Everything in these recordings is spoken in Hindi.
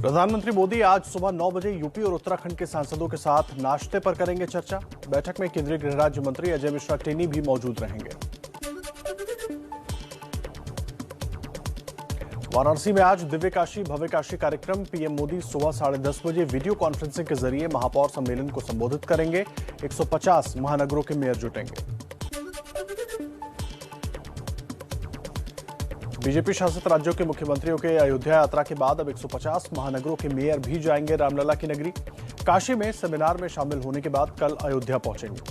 प्रधानमंत्री मोदी आज सुबह 9 बजे यूपी और उत्तराखंड के सांसदों के साथ नाश्ते पर करेंगे चर्चा। बैठक में केंद्रीय गृह राज्य मंत्री अजय मिश्रा टेनी भी मौजूद रहेंगे। वाराणसी में आज दिव्य काशी भव्य काशी कार्यक्रम। पीएम मोदी सुबह 10:30 बजे वीडियो कॉन्फ्रेंसिंग के जरिए महापौर सम्मेलन को संबोधित करेंगे। 150 महानगरों के मेयर जुटेंगे। बीजेपी शासित राज्यों के मुख्यमंत्रियों के अयोध्या यात्रा के बाद अब 150 महानगरों के मेयर भी जाएंगे रामलला की नगरी। काशी में सेमिनार में शामिल होने के बाद कल अयोध्या पहुंचेंगे।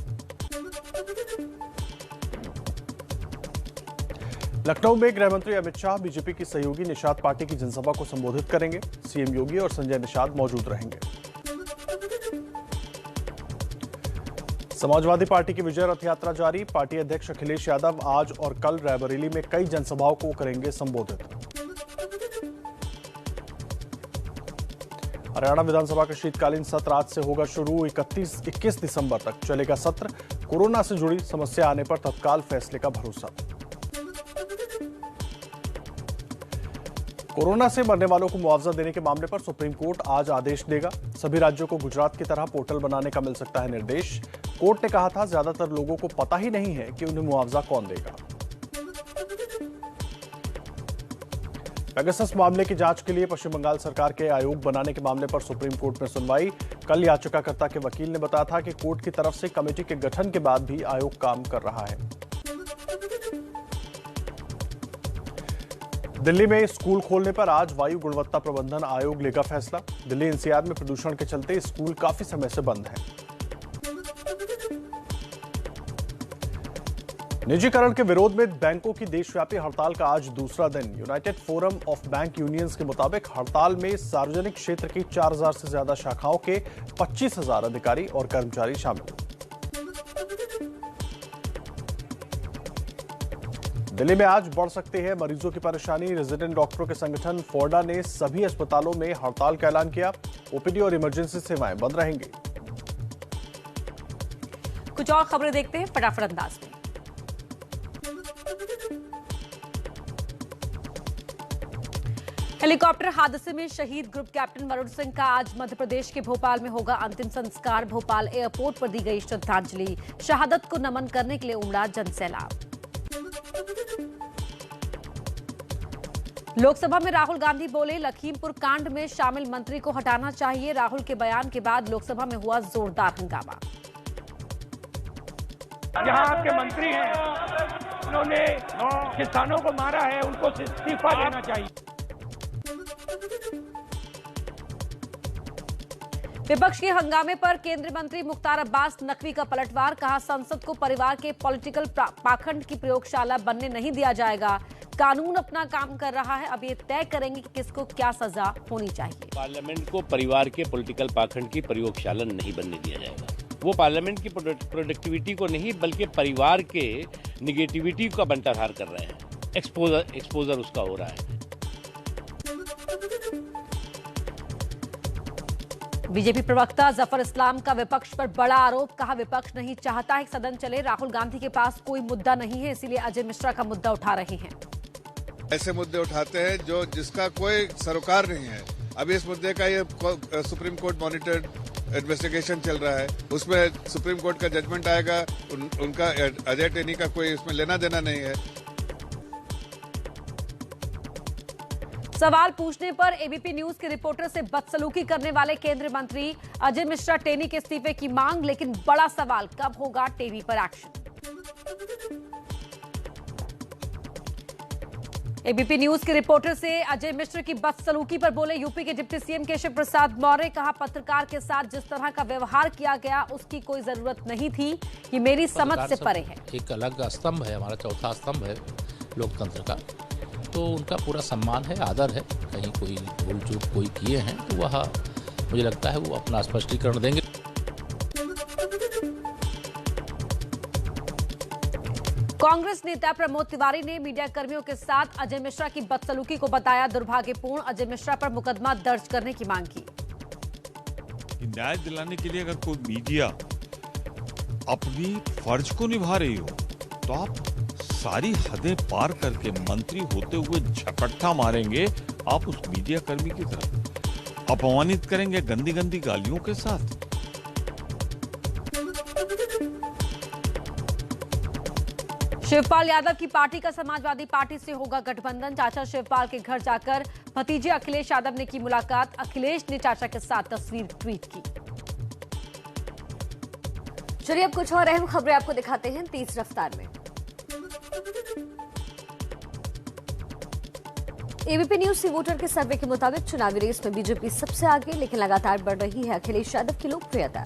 लखनऊ में गृह मंत्री अमित शाह बीजेपी की सहयोगी निषाद पार्टी की जनसभा को संबोधित करेंगे। सीएम योगी और संजय निषाद मौजूद रहेंगे। समाजवादी पार्टी की विजय रथ यात्रा जारी। पार्टी अध्यक्ष अखिलेश यादव आज और कल रायबरेली में कई जनसभाओं को करेंगे संबोधित। हरियाणा विधानसभा का शीतकालीन सत्र आज से होगा शुरू। 21 दिसंबर तक चलेगा सत्र। कोरोना से जुड़ी समस्या आने पर तत्काल फैसले का भरोसा। कोरोना से मरने वालों को मुआवजा देने के मामले पर सुप्रीम कोर्ट आज आदेश देगा। सभी राज्यों को गुजरात की तरह पोर्टल बनाने का मिल सकता है निर्देश। कोर्ट ने कहा था ज्यादातर लोगों को पता ही नहीं है कि उन्हें मुआवजा कौन देगा। पेगासस मामले की जांच के लिए पश्चिम बंगाल सरकार के आयोग बनाने के मामले पर सुप्रीम कोर्ट में सुनवाई। कल याचिकाकर्ता के वकील ने बताया था कि कोर्ट की तरफ से कमेटी के गठन के बाद भी आयोग काम कर रहा है। दिल्ली में स्कूल खोलने पर आज वायु गुणवत्ता प्रबंधन आयोग लेगा फैसला। दिल्ली एनसीआर में प्रदूषण के चलते स्कूल काफी समय से बंद हैं। निजीकरण के विरोध में बैंकों की देशव्यापी हड़ताल का आज दूसरा दिन। United forum of bank unions के मुताबिक हड़ताल में सार्वजनिक क्षेत्र की 4000 से ज्यादा शाखाओं के 25,000 अधिकारी और कर्मचारी शामिल। दिल्ली में आज बढ़ सकती है मरीजों की परेशानी। रेजिडेंट डॉक्टरों के संगठन फोर्डा ने सभी अस्पतालों में हड़ताल का ऐलान किया। ओपीडी और इमरजेंसी सेवाएं बंद रहेंगी। कुछ और खबरें देखते हैं फटाफट अंदाज में। हेलीकॉप्टर हादसे में शहीद ग्रुप कैप्टन वरुण सिंह का आज मध्य प्रदेश के भोपाल में होगा अंतिम संस्कार। भोपाल एयरपोर्ट पर दी गई श्रद्धांजलि। शहादत को नमन करने के लिए उमड़ा जनसैलाब। लोकसभा में राहुल गांधी बोले, लखीमपुर कांड में शामिल मंत्री को हटाना चाहिए। राहुल के बयान के बाद लोकसभा में हुआ जोरदार हंगामा। जहां आपके मंत्री हैं, उन्होंने किसानों को मारा है, उनको इस्तीफा देना चाहिए। विपक्ष के हंगामे पर केंद्रीय मंत्री मुख्तार अब्बास नकवी का पलटवार। कहा, संसद को परिवार के पॉलिटिकल पाखंड की प्रयोगशाला बनने नहीं दिया जाएगा। कानून अपना काम कर रहा है, अब ये तय करेंगे कि किसको क्या सजा होनी चाहिए। पार्लियामेंट को परिवार के पॉलिटिकल पाखंड की प्रयोगशाला नहीं बनने दिया जाएगा। वो पार्लियामेंट की प्रोडक्टिविटी को नहीं बल्कि परिवार के निगेटिविटी का बंटाधार कर रहे हैं। एक्सपोजर उसका हो रहा है। बीजेपी प्रवक्ता जफर इस्लाम का विपक्ष पर बड़ा आरोप। कहा, विपक्ष नहीं चाहता है कि सदन चले। राहुल गांधी के पास कोई मुद्दा नहीं है, इसीलिए अजय मिश्रा का मुद्दा उठा रहे हैं। ऐसे मुद्दे उठाते हैं जिसका कोई सरोकार नहीं है। अभी इस मुद्दे का ये सुप्रीम कोर्ट मॉनिटर्ड इन्वेस्टिगेशन चल रहा है। उसमें सुप्रीम कोर्ट का जजमेंट आएगा। उनका अजय टेनी का कोई इसमें लेना देना नहीं है। सवाल पूछने पर एबीपी न्यूज के रिपोर्टर से बदसलूकी करने वाले केंद्रीय मंत्री अजय मिश्रा टेनी के इस्तीफे की मांग। लेकिन बड़ा सवाल, कब होगा टेनी पर एक्शन। एबीपी न्यूज के रिपोर्टर से अजय मिश्र की बदसलूकी पर बोले यूपी के डिप्टी सीएम केशव प्रसाद मौर्य। कहा, पत्रकार के साथ जिस तरह का व्यवहार किया गया उसकी कोई जरूरत नहीं थी। ये मेरी समझ से परे है। एक अलग स्तंभ है, हमारा चौथा स्तंभ है लोकतंत्र का, तो उनका पूरा सम्मान है, आदर है। कहीं कोई भूल चूक कोई किए हैं तो वह मुझे लगता है वो अपना स्पष्टीकरण देंगे। कांग्रेस नेता प्रमोद तिवारी ने मीडिया कर्मियों के साथ अजय मिश्रा की बदसलूकी को बताया दुर्भाग्यपूर्ण। अजय मिश्रा पर मुकदमा दर्ज करने की मांग की। न्याय दिलाने के लिए अगर कोई मीडिया अपनी फर्ज को निभा रही हो तो आप सारी हदें पार करके मंत्री होते हुए झपट्टा मारेंगे आप उस मीडिया कर्मी की तरफ, अपमानित करेंगे गंदी गंदी गालियों के साथ। शिवपाल यादव की पार्टी का समाजवादी पार्टी से होगा गठबंधन। चाचा शिवपाल के घर जाकर भतीजे अखिलेश यादव ने की मुलाकात। अखिलेश ने चाचा के साथ तस्वीर ट्वीट की। चलिए अब कुछ और अहम खबरें आपको दिखाते हैं तेज रफ्तार में। एबीपी न्यूज सी वोटर के सर्वे के मुताबिक चुनावी रेस में बीजेपी सबसे आगे, लेकिन लगातार बढ़ रही है अखिलेश यादव की लोकप्रियता।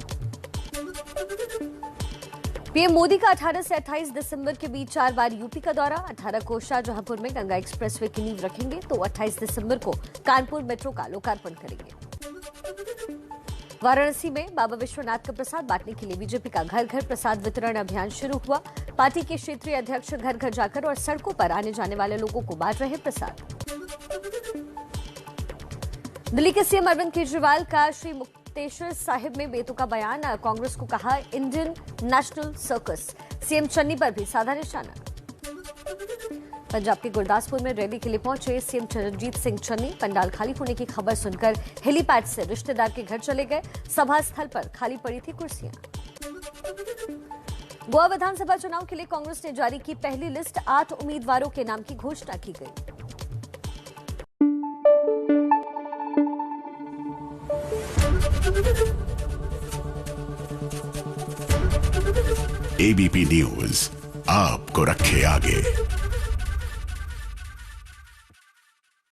पीएम मोदी का 18 से 28 दिसंबर के बीच 4 बार यूपी का दौरा। 18 को शाहजहांपुर में गंगा एक्सप्रेसवे की नींव रखेंगे तो 28 दिसंबर को कानपुर मेट्रो का लोकार्पण करेंगे। वाराणसी में बाबा विश्वनाथ का प्रसाद बांटने के लिए बीजेपी का घर घर प्रसाद वितरण अभियान शुरू हुआ। पार्टी के क्षेत्रीय अध्यक्ष घर घर जाकर और सड़कों पर आने जाने वाले लोगों को बांट रहे प्रसाद। दिल्ली के सीएम अरविंद केजरीवाल का श्री मुक्तेश्वर साहिब में बेतुका बयान। कांग्रेस को कहा Indian national circus. CM Channi पर भी साधा निशाना। पंजाब के गुरदासपुर में रैली के लिए पहुंचे सीएम चरणजीत सिंह चन्नी। पंडाल खाली होने की खबर सुनकर हेलीपैड से रिश्तेदार के घर चले गए। सभा स्थल पर खाली पड़ी थी कुर्सियां। गोवा विधानसभा चुनाव के लिए कांग्रेस ने जारी की पहली लिस्ट। 8 उम्मीदवारों के नाम की घोषणा की गई। एबीपी न्यूज आपको रखे आगे।